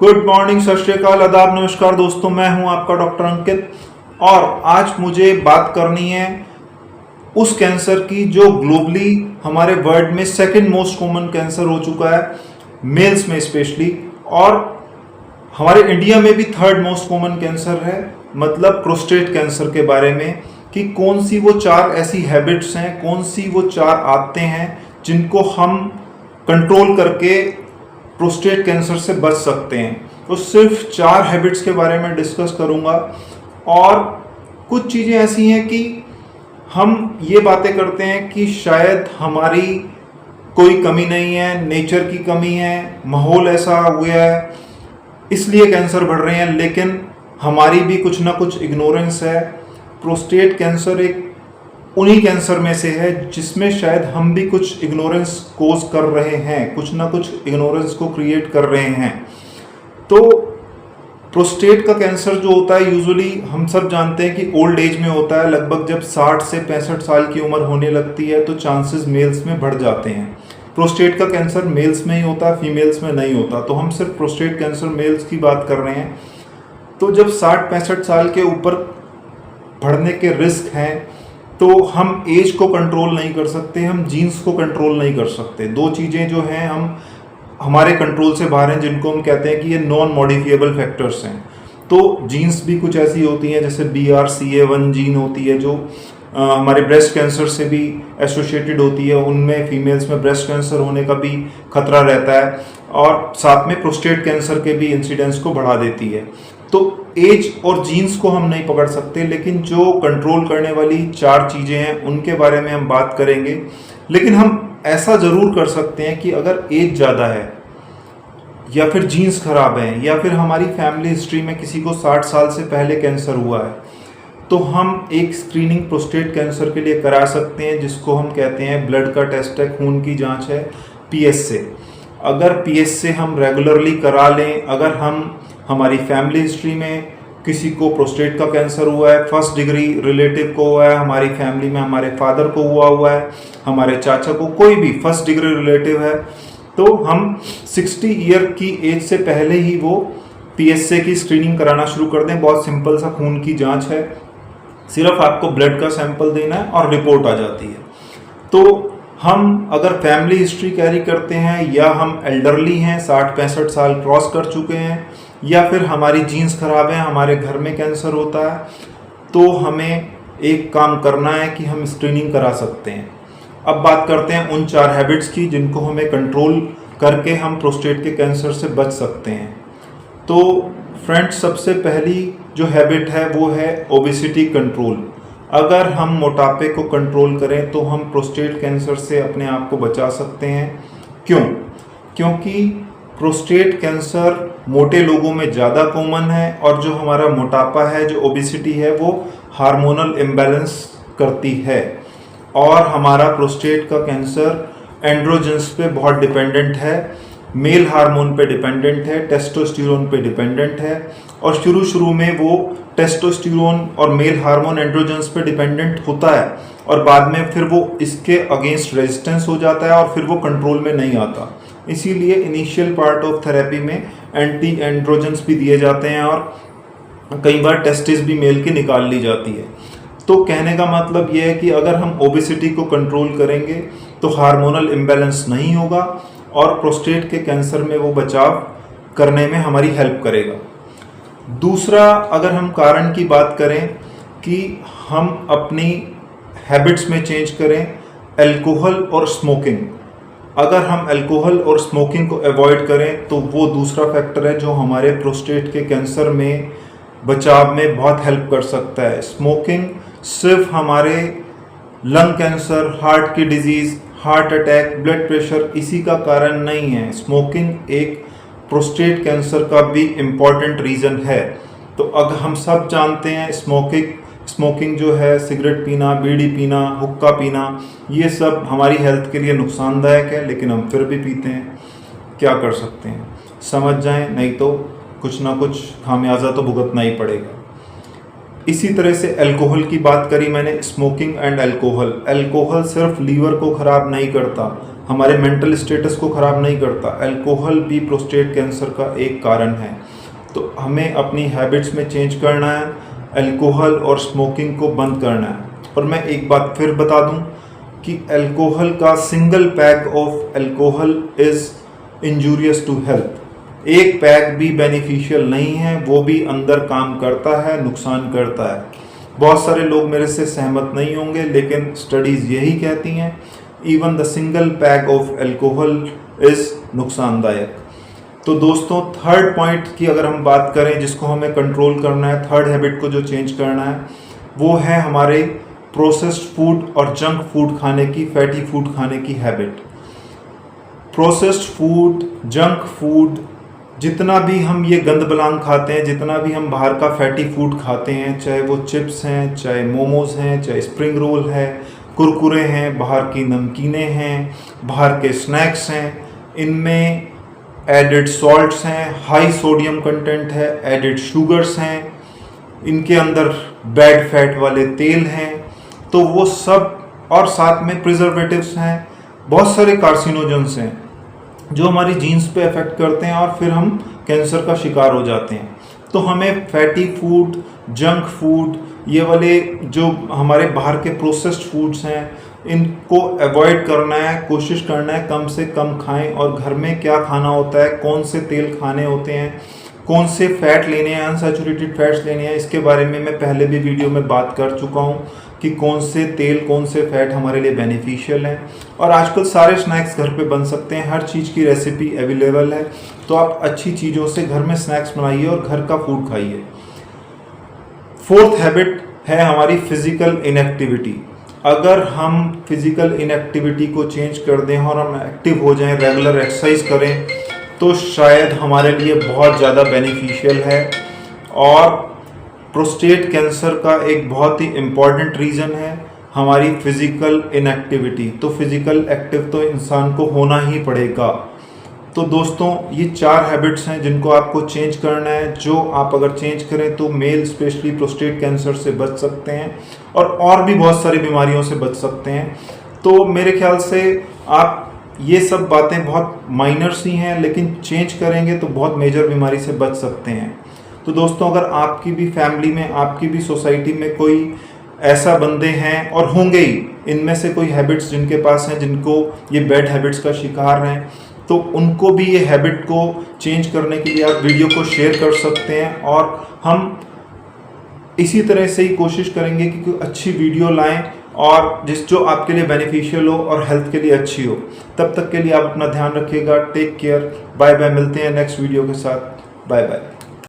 Good morning, सत श्री अकाल, आदाब, नमस्कार दोस्तों। मैं हूं आपका डॉक्टर अंकित और आज मुझे बात करनी है उस कैंसर की जो ग्लोबली हमारे वर्ल्ड में सेकंड मोस्ट कॉमन कैंसर हो चुका है, मेल्स में स्पेशली, और हमारे इंडिया में भी थर्ड मोस्ट कॉमन कैंसर है, मतलब प्रोस्टेट कैंसर के बारे में कि कौन सी वो चार ऐसी हैबिट्स हैं, कौन सी वो चार आदतें हैं जिनको हम कंट्रोल करके प्रोस्टेट कैंसर से बच सकते हैं। तो सिर्फ चार हैबिट्स के बारे में डिस्कस करूंगा और कुछ चीज़ें ऐसी हैं कि हम ये बातें करते हैं कि शायद हमारी कोई कमी नहीं है, नेचर की कमी है, माहौल ऐसा हुआ है इसलिए कैंसर बढ़ रहे हैं, लेकिन हमारी भी कुछ ना कुछ इग्नोरेंस है। प्रोस्टेट कैंसर एक उन्हीं कैंसर में से है जिसमें शायद हम भी कुछ इग्नोरेंस कोज कर रहे हैं, कुछ ना कुछ इग्नोरेंस को क्रिएट कर रहे हैं। तो प्रोस्टेट का कैंसर जो होता है यूजुअली हम सब जानते हैं कि ओल्ड एज में होता है। लगभग जब 60 से 65 साल की उम्र होने लगती है तो चांसेस मेल्स में बढ़ जाते हैं। प्रोस्टेट का कैंसर मेल्स में ही होता है, फीमेल्स में नहीं होता। तो हम सिर्फ प्रोस्टेट कैंसर मेल्स की बात कर रहे हैं। तो जब 60-65 साल के ऊपर बढ़ने के रिस्क हैं तो हम एज को कंट्रोल नहीं कर सकते, हम जीन्स को कंट्रोल नहीं कर सकते। दो चीज़ें जो हैं हम हमारे कंट्रोल से बाहर हैं, जिनको हम कहते हैं कि ये नॉन मॉडिफिएबल फैक्टर्स हैं। तो जीन्स भी कुछ ऐसी होती हैं जैसे BRCA1 जीन होती है जो हमारे ब्रेस्ट कैंसर से भी एसोसिएटेड होती है, उनमें फीमेल्स में ब्रेस्ट कैंसर होने का भी खतरा रहता है और साथ में प्रोस्टेट कैंसर के भी इंसिडेंस को बढ़ा देती है। तो एज और जीन्स को हम नहीं पकड़ सकते, लेकिन जो कंट्रोल करने वाली चार चीज़ें हैं उनके बारे में हम बात करेंगे। लेकिन हम ऐसा ज़रूर कर सकते हैं कि अगर एज ज़्यादा है या फिर जीन्स खराब हैं या फिर हमारी फैमिली हिस्ट्री में किसी को 60 साल से पहले कैंसर हुआ है तो हम एक स्क्रीनिंग प्रोस्टेट कैंसर के लिए करा सकते हैं, जिसको हम कहते हैं ब्लड का टेस्ट है, खून की जांच है, PSA। अगर PSA हम रेगुलरली करा लें, अगर हमारी फैमिली हिस्ट्री में किसी को प्रोस्टेट का कैंसर हुआ है, फर्स्ट डिग्री रिलेटिव को हुआ है, हमारी फैमिली में हमारे फादर को हुआ है, हमारे चाचा को, कोई भी फर्स्ट डिग्री रिलेटिव है, तो हम 60 ईयर की एज से पहले ही वो PSA की स्क्रीनिंग कराना शुरू कर दें। बहुत सिंपल सा खून की जांच है, सिर्फ आपको ब्लड का सैंपल देना है और रिपोर्ट आ जाती है। तो हम अगर फैमिली हिस्ट्री कैरी करते हैं या हम एल्डरली हैं, 60-65 साल क्रॉस कर चुके हैं, या फिर हमारी जीन्स खराब है, हमारे घर में कैंसर होता है, तो हमें एक काम करना है कि हम स्क्रीनिंग करा सकते हैं। अब बात करते हैं उन चार हैबिट्स की जिनको हमें कंट्रोल करके हम प्रोस्टेट के कैंसर से बच सकते हैं। तो फ्रेंड्स, सबसे पहली जो हैबिट है वो है ओबेसिटी कंट्रोल। अगर हम मोटापे को कंट्रोल करें तो हम प्रोस्टेट कैंसर से अपने आप को बचा सकते हैं। क्यों? क्योंकि प्रोस्टेट कैंसर मोटे लोगों में ज़्यादा कॉमन है और जो हमारा मोटापा है, जो ओबेसिटी है, वो हार्मोनल इम्बैलेंस करती है और हमारा प्रोस्टेट का कैंसर एंड्रोजेंस पे बहुत डिपेंडेंट है, मेल हार्मोन पे डिपेंडेंट है, टेस्टोस्टेरोन पे डिपेंडेंट है। और शुरू में वो टेस्टोस्टेरोन और मेल हार्मोन एंड्रोजेंस पे डिपेंडेंट होता है और बाद में फिर वो इसके अगेंस्ट रेजिस्टेंस हो जाता है और फिर वो कंट्रोल में नहीं आता। इसीलिए इनिशियल पार्ट ऑफ थेरेपी में एंटी एंड्रोजेंस भी दिए जाते हैं और कई बार टेस्टिस भी मेल की निकाल ली जाती है। तो कहने का मतलब ये है कि अगर हम ओबेसिटी को कंट्रोल करेंगे तो हार्मोनल इम्बैलेंस नहीं होगा और प्रोस्टेट के कैंसर में वो बचाव करने में हमारी हेल्प करेगा। दूसरा, अगर हम कारण की बात करें कि हम अपनी हैबिट्स में चेंज करें, अल्कोहल और स्मोकिंग। अगर हम अल्कोहल और स्मोकिंग को अवॉइड करें तो वो दूसरा फैक्टर है जो हमारे प्रोस्टेट के कैंसर में बचाव में बहुत हेल्प कर सकता है। स्मोकिंग सिर्फ हमारे लंग कैंसर, हार्ट की disease, heart attack, blood pressure इसी का कारण नहीं है। स्मोकिंग एक प्रोस्टेट कैंसर का भी इम्पॉर्टेंट रीज़न है। तो अगर हम सब जानते हैं स्मोकिंग जो है, सिगरेट पीना, बीड़ी पीना, हुक्का पीना, ये सब हमारी हेल्थ के लिए नुकसानदायक है, लेकिन हम फिर भी पीते हैं। क्या कर सकते हैं, समझ जाएं, नहीं तो कुछ ना कुछ खामियाजा तो भुगतना ही पड़ेगा। इसी तरह से अल्कोहल की बात करी मैंने, स्मोकिंग एंड अल्कोहल सिर्फ लीवर को ख़राब नहीं करता, हमारे मेंटल स्टेटस को ख़राब नहीं करता। अल्कोहल भी प्रोस्टेट कैंसर का एक कारण है। तो हमें अपनी हैबिट्स में चेंज करना है, अल्कोहल और स्मोकिंग को बंद करना है। और मैं एक बात फिर बता दूं कि अल्कोहल का single pack of alcohol is injurious to health. एक पैक भी बेनिफिशियल नहीं है, वो भी अंदर काम करता है, नुकसान करता है। बहुत सारे लोग मेरे से सहमत नहीं होंगे, लेकिन स्टडीज़ यही कहती हैं even the single pack of alcohol is नुकसानदायक। तो दोस्तों, थर्ड पॉइंट की अगर हम बात करें जिसको हमें कंट्रोल करना है, थर्ड हैबिट को जो चेंज करना है, वो है हमारे प्रोसेस्ड फूड और जंक फूड खाने की, फैटी फूड खाने की habit. Processed food, junk food, जितना भी हम ये गंद बलांग खाते हैं, जितना भी हम बाहर का फैटी फूड खाते हैं, चाहे वो चिप्स हैं, चाहे मोमोज हैं, चाहे स्प्रिंग रोल है, कुरकुरे हैं, बाहर की नमकीनें हैं, बाहर के स्नैक्स हैं, इनमें एडिड सॉल्ट्स हैं, हाई सोडियम कंटेंट है, एडिड शुगर्स हैं, इनके अंदर बैड फैट वाले तेल हैं, तो वो सब, और साथ में प्रिजर्वेटिव्स हैं, बहुत सारे कार्सिनोजेंस हैं जो हमारी जीन्स पे अफेक्ट करते हैं और फिर हम कैंसर का शिकार हो जाते हैं। तो हमें फैटी फूड, जंक फूड, ये वाले जो हमारे बाहर के प्रोसेस्ड फूड्स हैं, इनको अवॉइड करना है, कोशिश करना है कम से कम खाएं। और घर में क्या खाना होता है, कौन से तेल खाने होते हैं, कौन से फैट लेने हैं, अनसैचुरेटेड फैट्स लेने हैं, इसके बारे में मैं पहले भी वीडियो में बात कर चुका हूँ कि कौन से तेल, कौन से फैट हमारे लिए बेनिफिशियल हैं। और आजकल सारे स्नैक्स घर पे बन सकते हैं, हर चीज़ की रेसिपी अवेलेबल है, तो आप अच्छी चीज़ों से घर में स्नैक्स बनाइए और घर का फूड खाइए। फोर्थ हैबिट है हमारी फिजिकल इनएक्टिविटी। अगर हम फिजिकल इनएक्टिविटी को चेंज कर दें और हम एक्टिव हो जाएं, रेगुलर एक्सरसाइज करें, तो शायद हमारे लिए बहुत ज़्यादा बेनिफिशियल है। और प्रोस्टेट कैंसर का एक बहुत ही इम्पॉर्टेंट रीज़न है हमारी फिजिकल इनएक्टिविटी। तो फिजिकल एक्टिव तो इंसान को होना ही पड़ेगा। तो दोस्तों, ये 4 हैबिट्स हैं जिनको आपको चेंज करना है, जो आप अगर चेंज करें तो मेल स्पेशली प्रोस्टेट कैंसर से बच सकते हैं और भी बहुत सारी बीमारियों से बच सकते हैं। तो मेरे ख्याल से आप ये सब बातें बहुत माइनर्स ही हैं, लेकिन चेंज करेंगे तो बहुत मेजर बीमारी से बच सकते हैं। तो दोस्तों, अगर आपकी भी फैमिली में, आपकी भी सोसाइटी में कोई ऐसा बंदे हैं, और होंगे ही, इनमें से कोई हैबिट्स जिनके पास हैं, जिनको ये बैड हैबिट्स का शिकार हैं, तो उनको भी ये हैबिट को चेंज करने के लिए आप वीडियो को शेयर कर सकते हैं। और हम इसी तरह से ही कोशिश करेंगे कि कोई अच्छी वीडियो लाएं और जो आपके लिए बेनिफिशियल हो और हेल्थ के लिए अच्छी हो। तब तक के लिए आप अपना ध्यान रखिएगा। Take care, bye bye. मिलते हैं नेक्स्ट वीडियो के साथ। Bye bye.